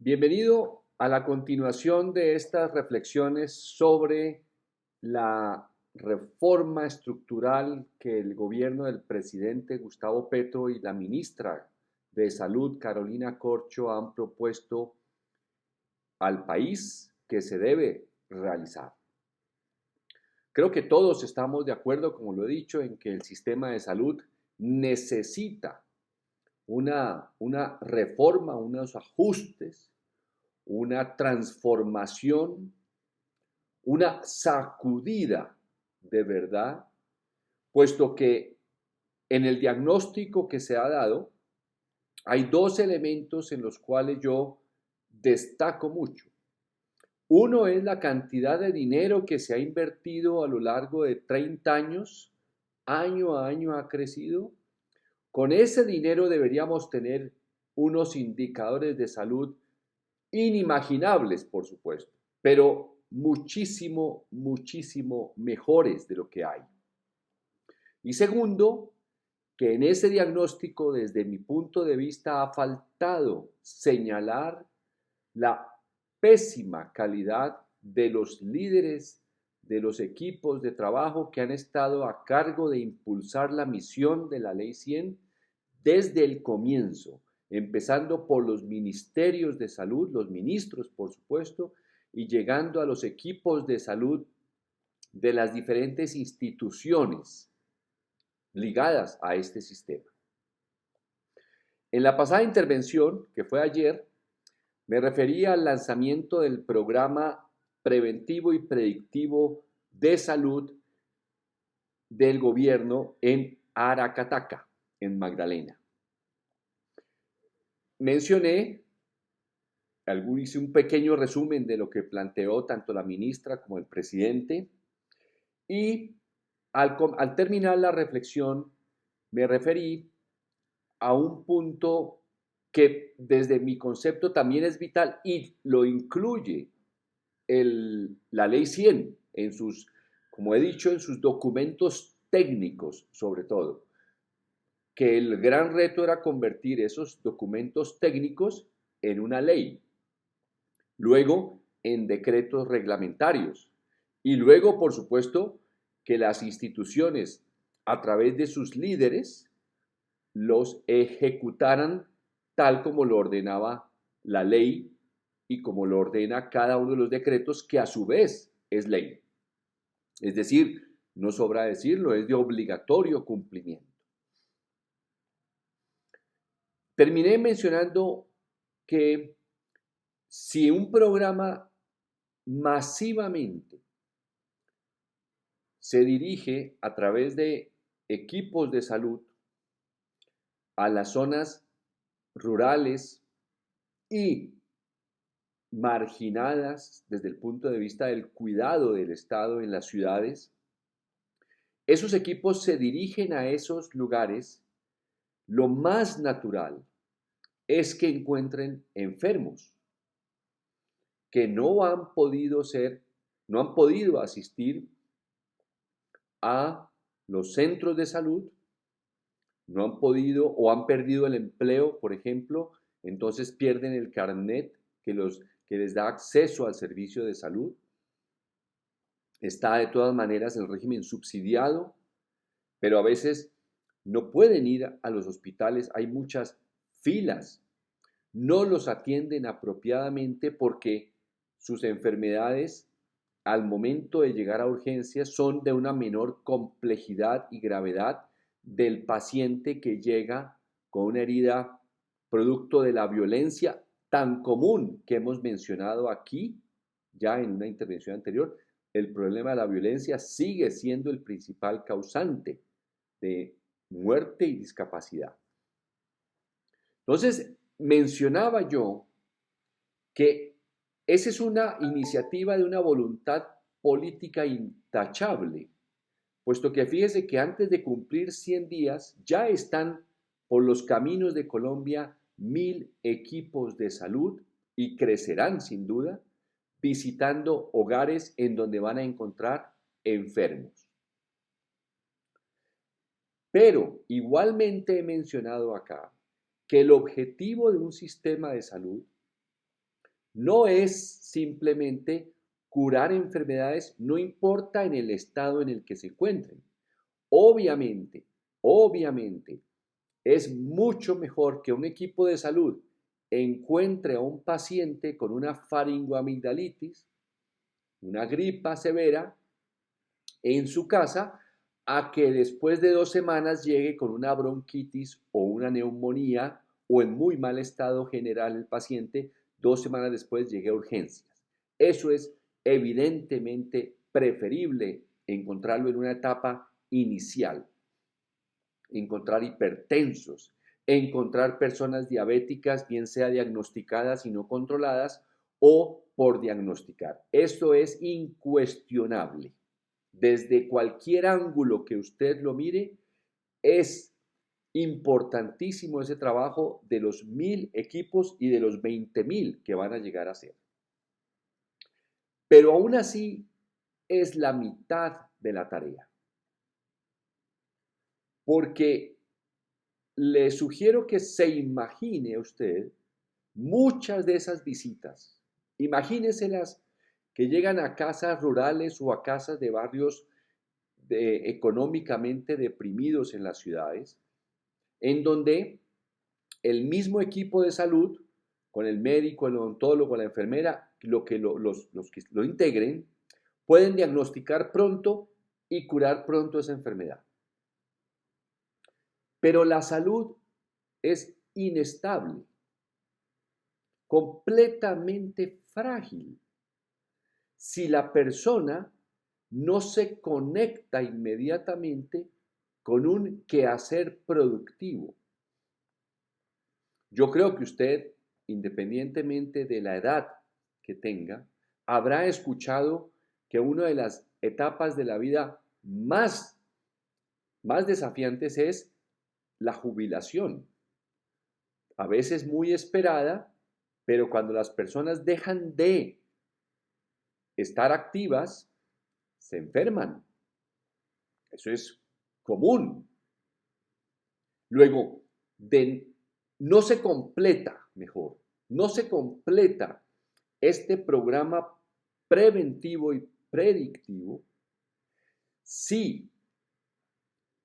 Bienvenido a la continuación de estas reflexiones sobre la reforma estructural que el gobierno del presidente Gustavo Petro y la ministra de Salud Carolina Corcho han propuesto al país que se debe realizar. Creo que todos estamos de acuerdo, como lo he dicho, en que el sistema de salud necesita una reforma, unos ajustes, una transformación, una sacudida de verdad, puesto que en el diagnóstico que se ha dado hay dos elementos en los cuales yo destaco mucho. Uno es la cantidad de dinero que se ha invertido a lo largo de 30 años, año a año ha crecido. Con ese dinero deberíamos tener unos indicadores de salud inimaginables, por supuesto, pero muchísimo, muchísimo mejores de lo que hay. Y segundo, que en ese diagnóstico, desde mi punto de vista, ha faltado señalar la pésima calidad de los líderes de los equipos de trabajo que han estado a cargo de impulsar la misión de la Ley 100 desde el comienzo, empezando por los ministerios de salud, los ministros, por supuesto, y llegando a los equipos de salud de las diferentes instituciones ligadas a este sistema. En la pasada intervención, que fue ayer, me refería al lanzamiento del programa preventivo y predictivo de salud del gobierno en Aracataca, en Magdalena. Mencioné, hice un pequeño resumen de lo que planteó tanto la ministra como el presidente y al terminar la reflexión me referí a un punto que desde mi concepto también es vital y lo incluye la Ley 100 en sus, como he dicho, en sus documentos técnicos sobre todo, que el gran reto era convertir esos documentos técnicos en una ley, luego en decretos reglamentarios y luego, por supuesto, que las instituciones, a través de sus líderes, los ejecutaran tal como lo ordenaba la ley y como lo ordena cada uno de los decretos, que a su vez es ley. Es decir, no sobra decirlo, es de obligatorio cumplimiento. Terminé mencionando que si un programa masivamente se dirige a través de equipos de salud a las zonas rurales y marginadas desde el punto de vista del cuidado del Estado en las ciudades, esos equipos se dirigen a esos lugares, lo más natural es que encuentren enfermos que no han podido asistir a los centros de salud, no han podido o han perdido el empleo, por ejemplo, entonces pierden el carnet que les da acceso al servicio de salud. Está de todas maneras el régimen subsidiado, pero a veces no pueden ir a los hospitales, hay muchas filas, no los atienden apropiadamente porque sus enfermedades al momento de llegar a urgencias son de una menor complejidad y gravedad del paciente que llega con una herida producto de la violencia tan común que hemos mencionado aquí, ya en una intervención anterior. El problema de la violencia sigue siendo el principal causante de muerte y discapacidad. Entonces, mencionaba yo que esa es una iniciativa de una voluntad política intachable, puesto que fíjese que antes de cumplir 100 días ya están por los caminos de Colombia 1000 equipos de salud y crecerán sin duda visitando hogares en donde van a encontrar enfermos. Pero igualmente he mencionado acá que el objetivo de un sistema de salud No es simplemente curar enfermedades, no importa en el estado en el que se encuentren. Obviamente, obviamente, es mucho mejor que un equipo de salud encuentre a un paciente con una faringoamigdalitis, una gripa severa, en su casa, a que después de 2 semanas llegue con una bronquitis o una neumonía o en muy mal estado general el paciente, 2 semanas después llegue a urgencias. Eso es evidentemente preferible encontrarlo en una etapa inicial, encontrar hipertensos, encontrar personas diabéticas, bien sea diagnosticadas y no controladas, o por diagnosticar. Esto es incuestionable. Desde cualquier ángulo que usted lo mire, es importantísimo ese trabajo de los 1.000 equipos y de los 20.000 que van a llegar a ser. Pero aún así es la mitad de la tarea. Porque le sugiero que se imagine usted muchas de esas visitas. Imagíneselas que llegan a casas rurales o a casas de barrios económicamente deprimidos en las ciudades, en donde el mismo equipo de salud, con el médico, el odontólogo, la enfermera, los que lo integren, pueden diagnosticar pronto y curar pronto esa enfermedad. Pero la salud es inestable, completamente frágil. Si la persona no se conecta inmediatamente con un quehacer productivo. Yo creo que usted, independientemente de la edad que tenga, habrá escuchado que una de las etapas de la vida más desafiantes es la jubilación. A veces muy esperada, pero cuando las personas dejan de estar activas, se enferman. Eso es común. Luego, no se completa, no se completa este programa preventivo y predictivo si,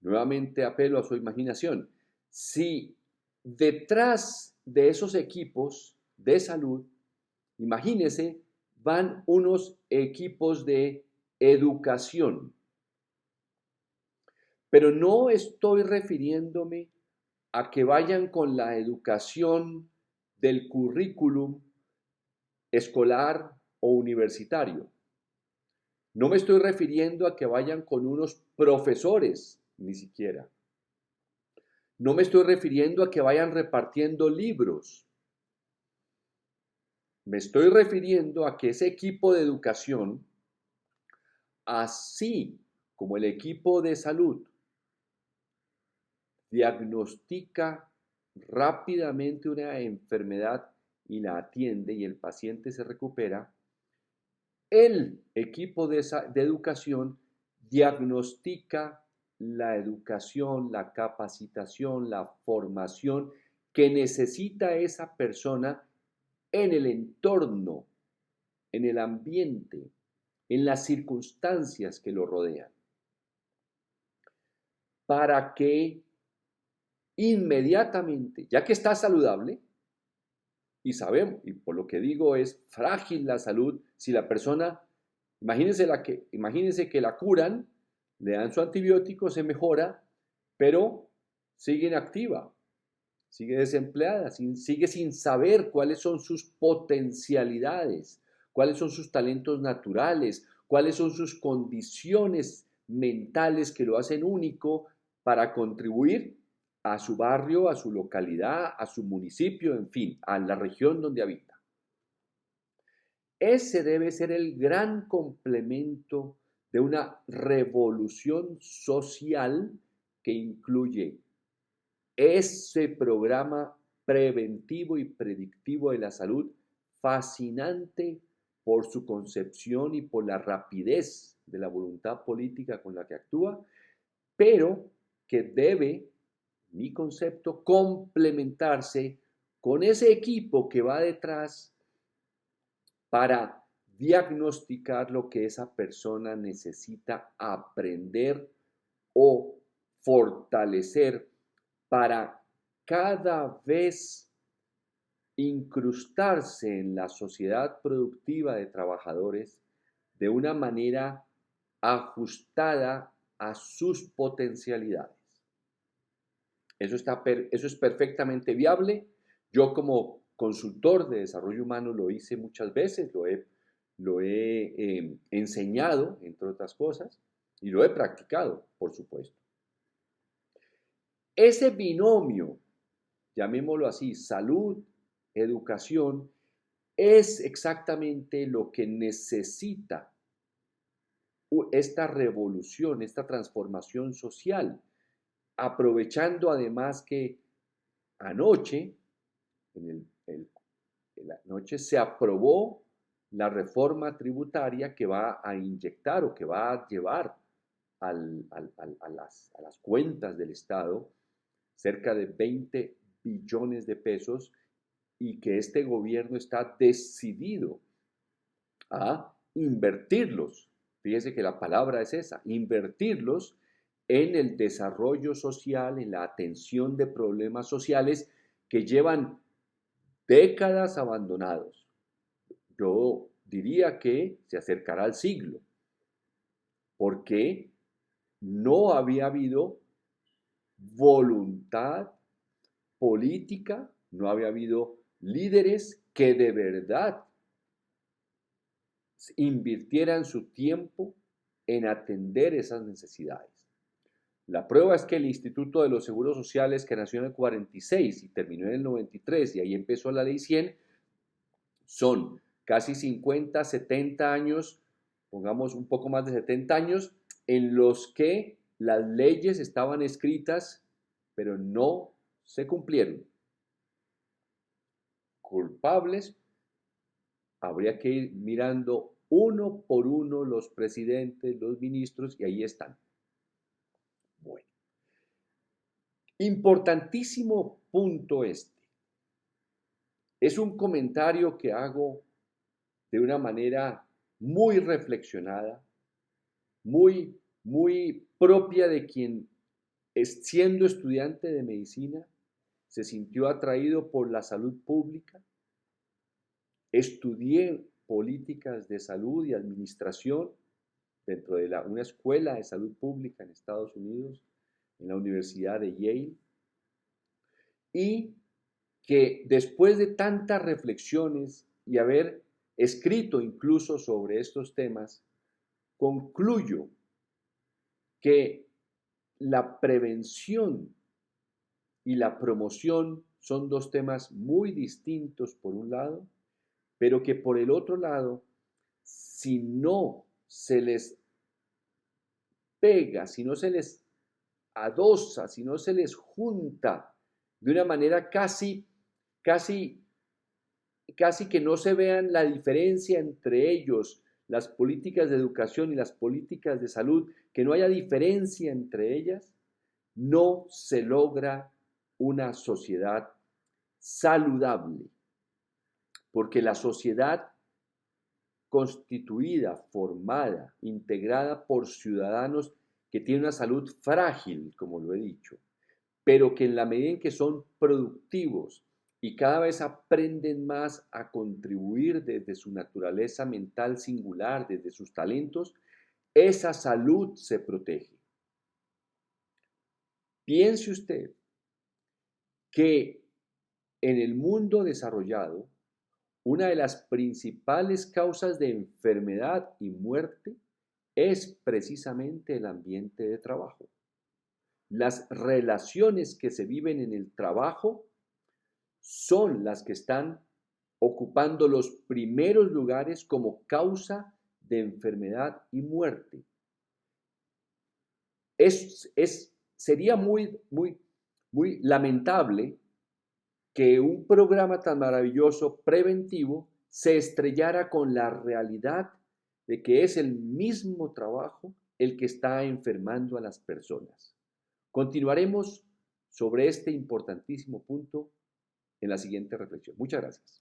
nuevamente apelo a su imaginación, si detrás de esos equipos de salud, imagínese, van unos equipos de educación. Pero no estoy refiriéndome a que vayan con la educación del currículum escolar o universitario. No me estoy refiriendo a que vayan con unos profesores, ni siquiera. No me estoy refiriendo a que vayan repartiendo libros. Me estoy refiriendo a que ese equipo de educación, así como el equipo de salud, diagnostica rápidamente una enfermedad y la atiende y el paciente se recupera, el equipo de educación diagnostica la educación, la capacitación, la formación que necesita esa persona en el entorno, en el ambiente, en las circunstancias que lo rodean, para que inmediatamente, ya que está saludable, y sabemos, y por lo que digo es frágil la salud, si la persona, imagínense que la curan, le dan su antibiótico, se mejora, pero sigue inactiva, sigue desempleada, sigue sin saber cuáles son sus potencialidades, cuáles son sus talentos naturales, cuáles son sus condiciones mentales que lo hacen único para contribuir a su barrio, a su localidad, a su municipio, en fin, a la región donde habita. Ese debe ser el gran complemento de una revolución social que incluye ese programa preventivo y predictivo de la salud, fascinante por su concepción y por la rapidez de la voluntad política con la que actúa, pero que debe, mi concepto, complementarse con ese equipo que va detrás para diagnosticar lo que esa persona necesita aprender o fortalecer para cada vez incrustarse en la sociedad productiva de trabajadores de una manera ajustada a sus potencialidades. Eso es perfectamente viable. Yo como consultor de desarrollo humano lo hice muchas veces, lo he enseñado, entre otras cosas, y lo he practicado, por supuesto. Ese binomio, llamémoslo así, salud, educación, es exactamente lo que necesita esta revolución, esta transformación social, aprovechando además que anoche, en la noche, se aprobó la reforma tributaria que va a inyectar o que va a llevar a las cuentas del Estado cerca de 20 billones de pesos y que este gobierno está decidido a invertirlos. Fíjese que la palabra es esa, invertirlos en el desarrollo social, en la atención de problemas sociales que llevan décadas abandonados. Yo diría que se acercará al siglo, porque no había habido voluntad política, no había habido líderes que de verdad invirtieran su tiempo en atender esas necesidades. La prueba es que el Instituto de los Seguros Sociales, que nació en el 46 y terminó en el 93, y ahí empezó la Ley 100, son casi 50, 70 años, pongamos un poco más de 70 años, en los que las leyes estaban escritas, pero no se cumplieron. Culpables, habría que ir mirando uno por uno los presidentes, los ministros, y ahí están. Bueno, importantísimo punto este. Es un comentario que hago de una manera muy reflexionada, muy propia de quien, siendo estudiante de medicina, se sintió atraído por la salud pública. Estudié políticas de salud y administración dentro de una escuela de salud pública en Estados Unidos, en la Universidad de Yale, y que después de tantas reflexiones y haber escrito incluso sobre estos temas, concluyo que la prevención y la promoción son dos temas muy distintos por un lado, pero que por el otro lado, si no se les pega, si no se les adosa, si no se les junta de una manera casi que no se vean la diferencia entre ellos, las políticas de educación y las políticas de salud, que no haya diferencia entre ellas, no se logra una sociedad saludable, porque la sociedad constituida, formada, integrada por ciudadanos que tienen una salud frágil, como lo he dicho, pero que en la medida en que son productivos y cada vez aprenden más a contribuir desde su naturaleza mental singular, desde sus talentos, esa salud se protege. Piense usted que en el mundo desarrollado, una de las principales causas de enfermedad y muerte es precisamente el ambiente de trabajo. Las relaciones que se viven en el trabajo son las que están ocupando los primeros lugares como causa de enfermedad y muerte. Sería muy lamentable que un programa tan maravilloso preventivo se estrellara con la realidad de que es el mismo trabajo el que está enfermando a las personas. Continuaremos sobre este importantísimo punto en la siguiente reflexión. Muchas gracias.